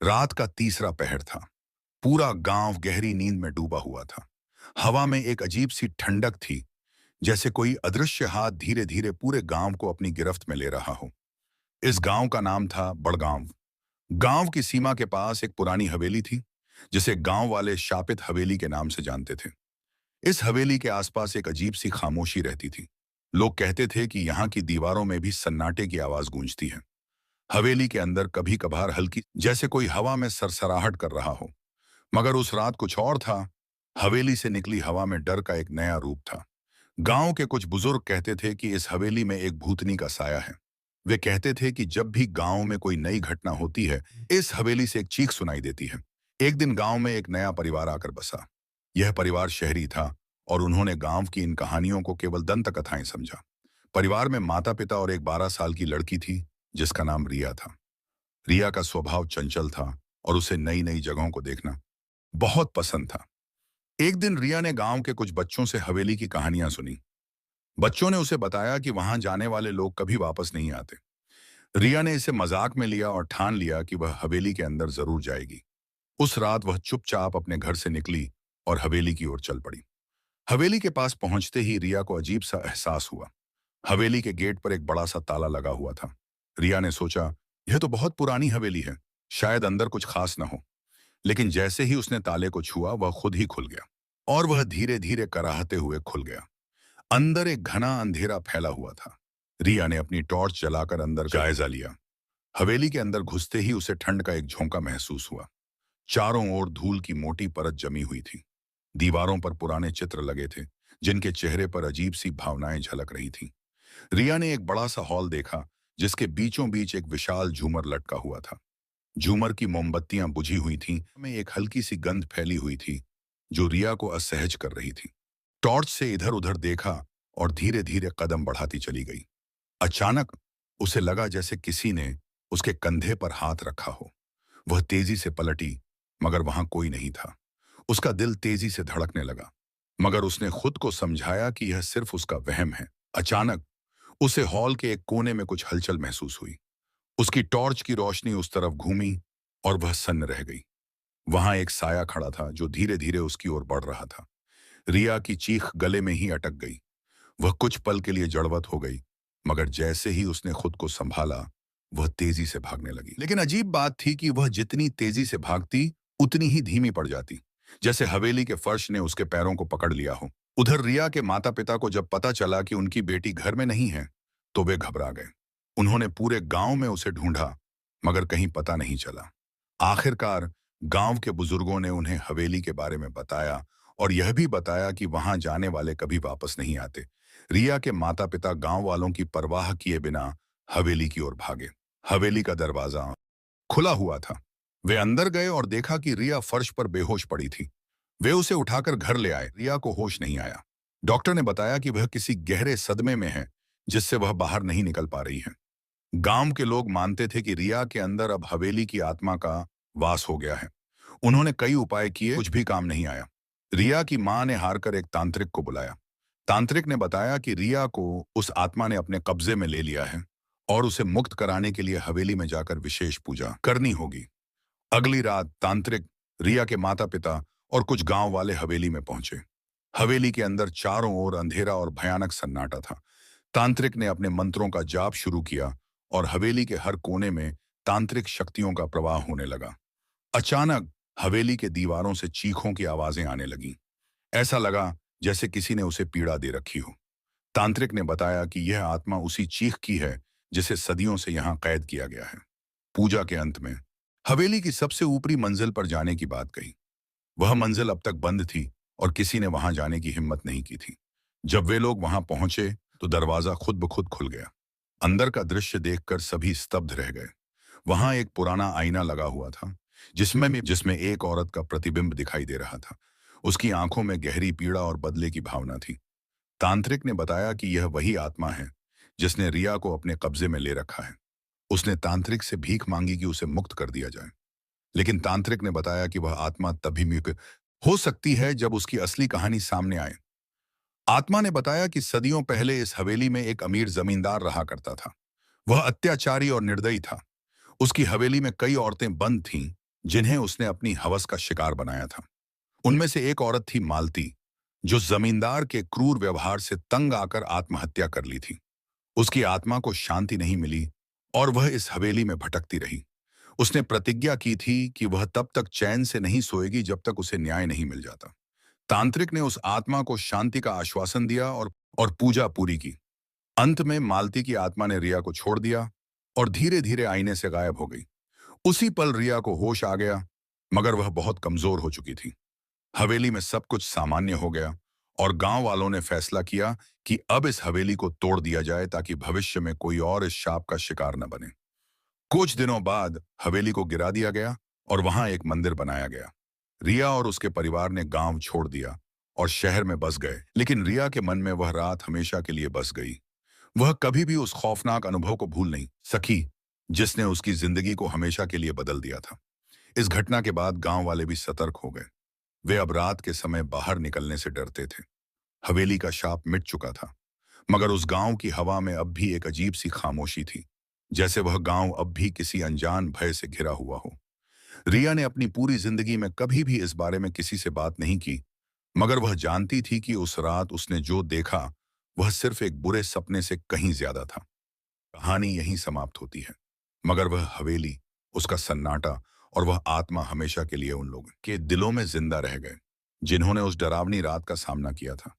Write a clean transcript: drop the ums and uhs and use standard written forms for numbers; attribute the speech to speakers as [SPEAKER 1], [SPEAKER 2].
[SPEAKER 1] रात का तीसरा पहर था। पूरा गांव गहरी नींद में डूबा हुआ था। हवा में एक अजीब सी ठंडक थी, जैसे कोई अदृश्य हाथ धीरे धीरे पूरे गांव को अपनी गिरफ्त में ले रहा हो। इस गांव का नाम था बड़गांव। गांव की सीमा के पास एक पुरानी हवेली थी, जिसे गांव वाले शापित हवेली के नाम से जानते थे। इस हवेली के आसपास एक अजीब सी खामोशी रहती थी। लोग कहते थे कि यहाँ की दीवारों में भी सन्नाटे की आवाज गूंजती है। हवेली के अंदर कभी कभार हल्की, जैसे कोई हवा में सरसराहट कर रहा हो। मगर उस रात कुछ और था। हवेली से निकली हवा में डर का एक नया रूप था। गांव के कुछ बुजुर्ग कहते थे कि इस हवेली में एक भूतनी का साया है। वे कहते थे कि जब भी गांव में कोई नई घटना होती है, इस हवेली से एक चीख सुनाई देती है। एक दिन गांव में एक नया परिवार आकर बसा। यह परिवार शहरी था और उन्होंने गांव की इन कहानियों को केवल दंत कथाएं समझा। परिवार में माता पिता और एक 12 साल की लड़की थी, जिसका नाम रिया था। रिया का स्वभाव चंचल था और उसे नई नई जगहों को देखना बहुत पसंद था। एक दिन रिया ने गांव के कुछ बच्चों से हवेली की कहानियां सुनी। बच्चों ने उसे बताया कि वहां जाने वाले लोग कभी वापस नहीं आते। रिया ने इसे मजाक में लिया और ठान लिया कि वह हवेली के अंदर जरूर जाएगी। उस रात वह चुपचाप अपने घर से निकली और हवेली की ओर चल पड़ी। हवेली के पास पहुंचते ही रिया को अजीब सा एहसास हुआ। हवेली के गेट पर एक बड़ा सा ताला लगा हुआ था। रिया ने सोचा, यह तो बहुत पुरानी हवेली है, शायद अंदर कुछ खास न हो। लेकिन जैसे ही उसने ताले को छुआ, वह खुद ही खुल गया और वह धीरे धीरे कराहते हुए खुल गया। अंदर एक घना अंधेरा फैला हुआ था। रिया ने अपनी टॉर्च जलाकर अंदर जायजा लिया। हवेली के अंदर घुसते ही उसे ठंड का एक झोंका महसूस हुआ। चारों ओर धूल की मोटी परत जमी हुई थी। दीवारों पर पुराने चित्र लगे थे, जिनके चेहरे पर अजीब सी भावनाएं झलक रही थीं। रिया ने एक बड़ा सा हॉल देखा, जिसके बीचों बीच एक विशाल झूमर लटका हुआ था। झूमर की मोमबत्तियां बुझी हुई थीं, में एक हल्की सी गंध फैली हुई थी, जो रिया को असहज कर रही थी। टॉर्च से इधर उधर देखा और धीरे धीरे कदम बढ़ाती चली गई। अचानक उसे लगा जैसे किसी ने उसके कंधे पर हाथ रखा हो। वह तेजी से पलटी, मगर वहां कोई नहीं था। उसका दिल तेजी से धड़कने लगा, मगर उसने खुद को समझाया कि यह सिर्फ उसका वहम है। अचानक उसे हॉल के एक कोने में कुछ हलचल महसूस हुई। उसकी टॉर्च की रोशनी उस तरफ घूमी और वह सन्न रह गई। वहां एक साया खड़ा था, जो धीरे धीरे उसकी ओर बढ़ रहा था। रिया की चीख गले में ही अटक गई। वह कुछ पल के लिए जड़वत हो गई, मगर जैसे ही उसने खुद को संभाला, वह तेजी से भागने लगी। लेकिन अजीब बात थी कि वह जितनी तेजी से भागती, उतनी ही धीमी पड़ जाती, जैसे हवेली के फर्श ने उसके पैरों को पकड़ लिया हो। उधर रिया के माता पिता को जब पता चला कि उनकी बेटी घर में नहीं है, तो वे घबरा गए। उन्होंने पूरे गांव में उसे ढूंढा, मगर कहीं पता नहीं चला। आखिरकार गांव के बुजुर्गों ने उन्हें हवेली के बारे में बताया और यह भी बताया कि वहां जाने वाले कभी वापस नहीं आते। रिया के माता पिता गांव वालों की परवाह किए बिना हवेली की ओर भागे। हवेली का दरवाजा खुला हुआ था। वे अंदर गए और देखा कि रिया फर्श पर बेहोश पड़ी थी। वे उसे उठाकर घर ले आए। रिया को होश नहीं आया। डॉक्टर ने बताया कि वह किसी गहरे सदमे में है, जिससे वह बाहर नहीं निकल पा रही है। गांव के लोग मानते थे कि रिया के अंदर अब हवेली की आत्मा का वास हो गया है। उन्होंने कई उपाय किए, कुछ भी काम नहीं आया। रिया की मां ने हारकर एक तांत्रिक को बुलाया। तांत्रिक ने बताया कि रिया को उस आत्मा ने अपने कब्जे में ले लिया है और उसे मुक्त कराने के लिए हवेली में जाकर विशेष पूजा करनी होगी। अगली रात तांत्रिक, रिया के माता पिता और कुछ गांव वाले हवेली में पहुंचे। हवेली के अंदर चारों ओर अंधेरा और भयानक सन्नाटा था। तांत्रिक ने अपने मंत्रों का जाप शुरू किया और हवेली के हर कोने में तांत्रिक शक्तियों का प्रवाह होने लगा। अचानक हवेली के दीवारों से चीखों की आवाजें आने लगीं। ऐसा लगा जैसे किसी ने उसे पीड़ा दे रखी हो। तांत्रिक ने बताया कि यह आत्मा उसी चीख की है, जिसे सदियों से यहां कैद किया गया है। पूजा के अंत में हवेली की सबसे ऊपरी मंजिल पर जाने की बात कही। वह मंजिल अब तक बंद थी और किसी ने वहां जाने की हिम्मत नहीं की थी। जब वे लोग वहां पहुंचे, तो दरवाजा खुद ब खुद खुल गया। अंदर का दृश्य देखकर सभी स्तब्ध रह गए। वहां एक पुराना आईना लगा हुआ था, जिसमें एक औरत का प्रतिबिंब दिखाई दे रहा था। उसकी आंखों में गहरी पीड़ा और बदले की भावना थी। तांत्रिक ने बताया कि यह वही आत्मा है जिसने रिया को अपने कब्जे में ले रखा है। उसने तांत्रिक से भीख मांगी कि उसे मुक्त कर दिया जाए, लेकिन तांत्रिक ने बताया कि वह आत्मा तभी मुक्त हो सकती है जब उसकी असली कहानी सामने आए। आत्मा ने बताया कि सदियों पहले इस हवेली में एक अमीर जमींदार रहा करता था। वह अत्याचारी और निर्दयी था। उसकी हवेली में कई औरतें बंद थीं, जिन्हें उसने अपनी हवस का शिकार बनाया था। उनमें से एक औरत थी मालती, जो जमींदार के क्रूर व्यवहार से तंग आकर आत्महत्या कर ली थी। उसकी आत्मा को शांति नहीं मिली और वह इस हवेली में भटकती रही। उसने प्रतिज्ञा की थी कि वह तब तक चैन से नहीं सोएगी जब तक उसे न्याय नहीं मिल जाता। तांत्रिक ने उस आत्मा को शांति का आश्वासन दिया और पूजा पूरी की। अंत में मालती की आत्मा ने रिया को छोड़ दिया और धीरे धीरे आईने से गायब हो गई। उसी पल रिया को होश आ गया, मगर वह बहुत कमजोर हो चुकी थी। हवेली में सब कुछ सामान्य हो गया और गांव वालों ने फैसला किया कि अब इस हवेली को तोड़ दिया जाए ताकि भविष्य में कोई और इस शाप का शिकार न बने। कुछ दिनों बाद हवेली को गिरा दिया गया और वहां एक मंदिर बनाया गया। रिया और उसके परिवार ने गांव छोड़ दिया और शहर में बस गए, लेकिन रिया के मन में वह रात हमेशा के लिए बस गई। वह कभी भी उस खौफनाक अनुभव को भूल नहीं सकी, जिसने उसकी जिंदगी को हमेशा के लिए बदल दिया था। इस घटना के बाद गांव वाले भी सतर्क हो गए। वे अब रात के समय बाहर निकलने से डरते थे। हवेली का शाप मिट चुका था, मगर उस गांव की हवा में अब भी एक अजीब सी खामोशी थी, जैसे वह गांव अब भी किसी अनजान भय से घिरा हुआ हो। रिया ने अपनी पूरी जिंदगी में कभी भी इस बारे में किसी से बात नहीं की, मगर वह जानती थी कि उस रात उसने जो देखा वह सिर्फ एक बुरे सपने से कहीं ज्यादा था। कहानी यहीं समाप्त होती है, मगर वह हवेली, उसका सन्नाटा और वह आत्मा हमेशा के लिए उन लोगों के दिलों में जिंदा रह गए, जिन्होंने उस डरावनी रात का सामना किया था।